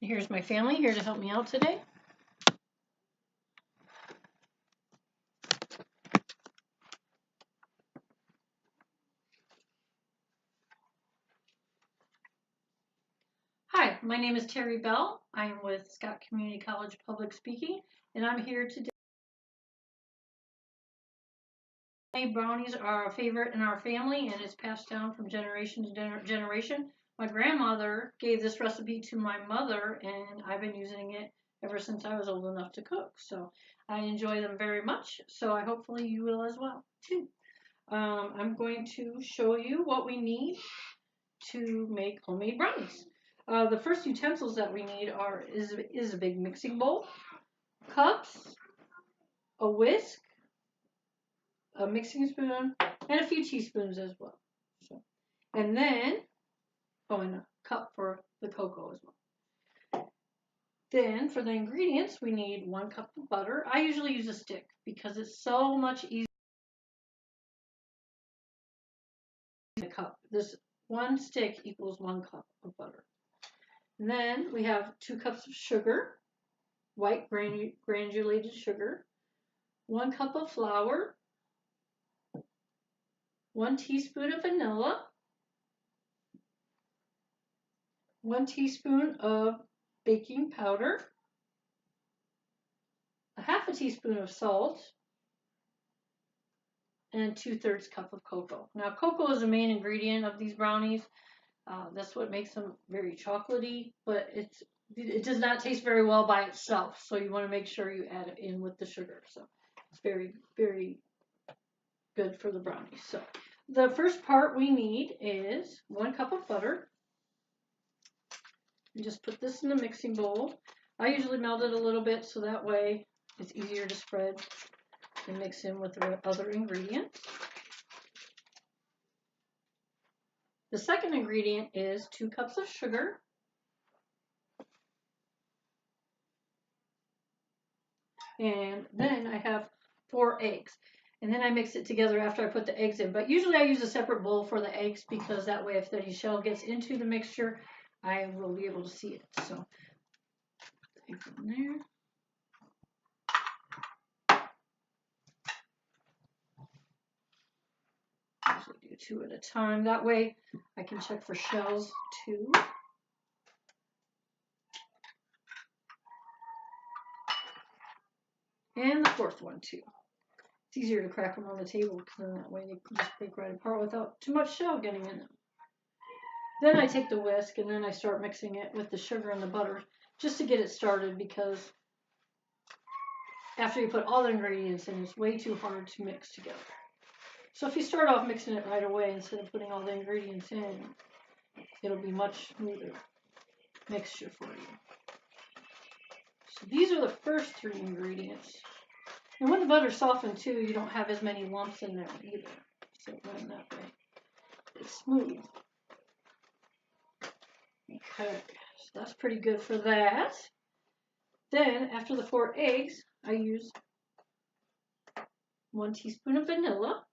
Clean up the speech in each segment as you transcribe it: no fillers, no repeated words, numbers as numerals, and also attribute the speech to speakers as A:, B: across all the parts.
A: Here's my family here to help me out today. Hi, my name is Terry Bell. I am with Scott Community College Public Speaking, and I'm here today. Brownies are a favorite in our family, and it's passed down from generation to generation. My grandmother gave this recipe to my mother, and I've been using it ever since I was old enough to cook. So I enjoy them very much. So I hopefully you will as well too. I'm going to show you what we need to make homemade brownies. The first utensils that we need is a big mixing bowl, cups, a whisk, a mixing spoon, and a few teaspoons as well. So, and then, and a cup for the cocoa as well. Then for the ingredients, we need 1 cup of butter. I usually use a stick because it's so much easier. A cup. This 1 stick equals 1 cup of butter. And then we have 2 cups of sugar, white granulated sugar, 1 cup of flour, 1 teaspoon of vanilla, 1 teaspoon of baking powder, a half a teaspoon of salt, and 2/3 cup of cocoa. Now, cocoa is the main ingredient of these brownies. That's what makes them very chocolatey, but it does not taste very well by itself. So you want to make sure you add it in with the sugar. So it's very, very good for the brownies. So the first part we need is 1 cup of butter. And just put this in the mixing bowl. I usually melt it a little bit so that way it's easier to spread and mix in with the other ingredients. The second ingredient is 2 cups of sugar. And then I have 4 eggs. And then I mix it together after I put the eggs in. But usually I use a separate bowl for the eggs because that way if the shell gets into the mixture, I will be able to see it. So, eggs in there. Usually do 2 at a time. That way I can check for shells too. And the 4th one too. It's easier to crack them on the table because then that way they can just break right apart without too much shell getting in them. Then I take the whisk and then I start mixing it with the sugar and the butter just to get it started, because after you put all the ingredients in, it's way too hard to mix together. So if you start off mixing it right away instead of putting all the ingredients in, it'll be much smoother mixture for you. So these are the first 3 ingredients. And when the butter's softened too, you don't have as many lumps in there either. So run that way. It's smooth. Okay, so that's pretty good for that. Then after the 4 eggs, I use 1 teaspoon of vanilla.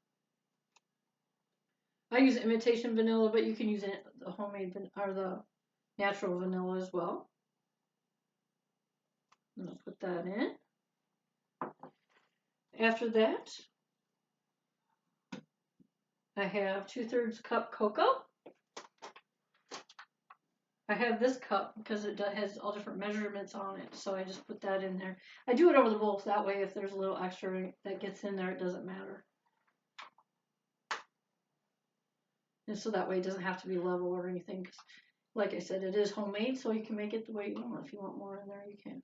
A: I use imitation vanilla, but you can use the homemade or the natural vanilla as well. I'm going to put that in. After that, I have 2/3 cup cocoa. I have this cup because it has all different measurements on it, so I just put that in there. I do it over the bowl, so that way if there's a little extra that gets in there, it doesn't matter. And so that way it doesn't have to be level or anything. Cause like I said, it is homemade, so you can make it the way you want. If you want more in there, you can.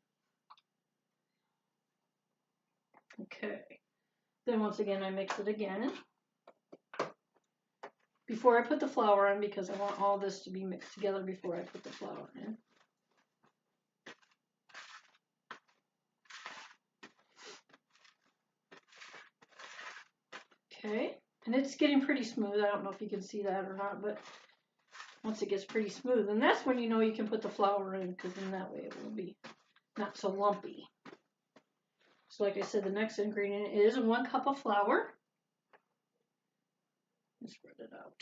A: Okay. Then once again, I mix it again. Before I put the flour in, because I want all this to be mixed together before I put the flour in. Okay, and it's getting pretty smooth. I don't know if you can see that or not, but once it gets pretty smooth, and that's when you know you can put the flour in, because then that way it will be not so lumpy. So like I said, the next ingredient is 1 cup of flour. Spread it out.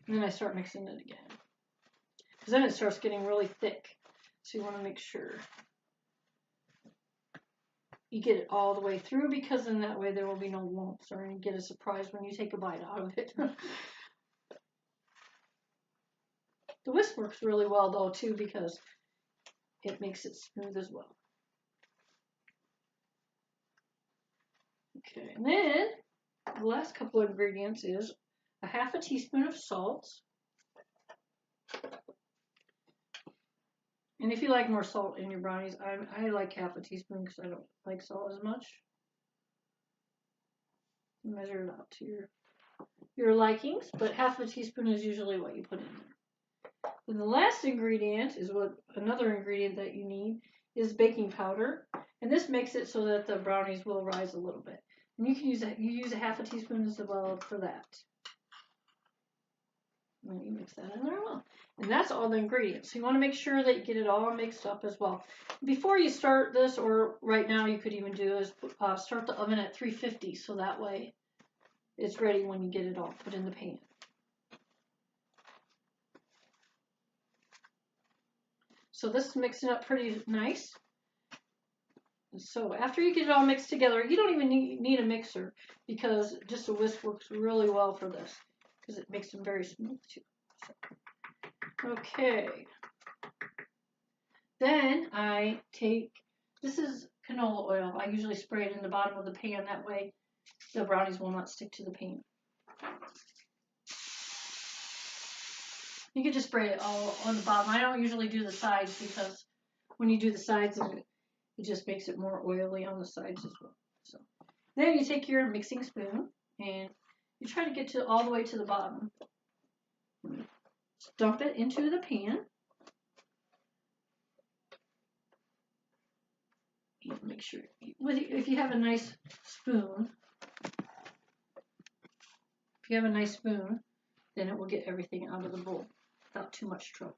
A: And then I start mixing it again. Because then it starts getting really thick. So you want to make sure you get it all the way through, because in that way there will be no lumps or you get a surprise when you take a bite out of it. The whisk works really well though too, because it makes it smooth as well. Okay, and then the last couple of ingredients is a half a teaspoon of salt. And if you like more salt in your brownies, I like half a teaspoon because I don't like salt as much. Measure it out to your likings, but half a teaspoon is usually what you put in there. And the last ingredient is another ingredient that you need is baking powder, and this makes it so that the brownies will rise a little bit. And you can use a half a teaspoon as well for that. And you mix that in there well. And that's all the ingredients. So you want to make sure that you get it all mixed up as well. Before you start this, or right now you could even do is start the oven at 350, so that way it's ready when you get it all put in the pan. So this is mixing up pretty nice. So after you get it all mixed together, you don't even need a mixer, because just a whisk works really well for this, because it makes them very smooth too. So, okay. Then I take, this is canola oil. I usually spray it in the bottom of the pan. That way the brownies will not stick to the pan. You can just spray it all on the bottom. I don't usually do the sides, because when you do the sides, it just makes it more oily on the sides as well. So then you take your mixing spoon and you try to get to all the way to the bottom. Dump it into the pan. And make sure, if you have a nice spoon, then it will get everything out of the bowl without too much trouble.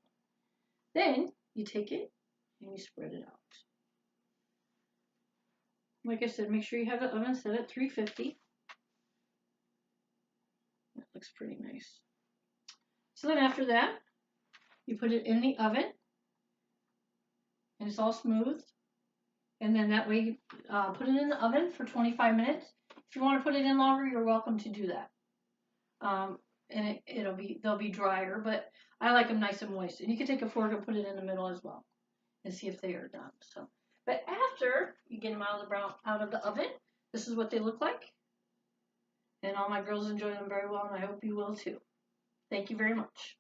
A: Then you take it and you spread it out. Like I said, make sure you have the oven set at 350. That looks pretty nice. So then after that, you put it in the oven, and it's all smooth. And then that way, you put it in the oven for 25 minutes. If you want to put it in longer, you're welcome to do that. And they'll be drier, but I like them nice and moist. And you can take a fork and put it in the middle as well, and see if they are done. So, but after you get them out of the oven, this is what they look like. And all my girls enjoy them very well, and I hope you will too. Thank you very much.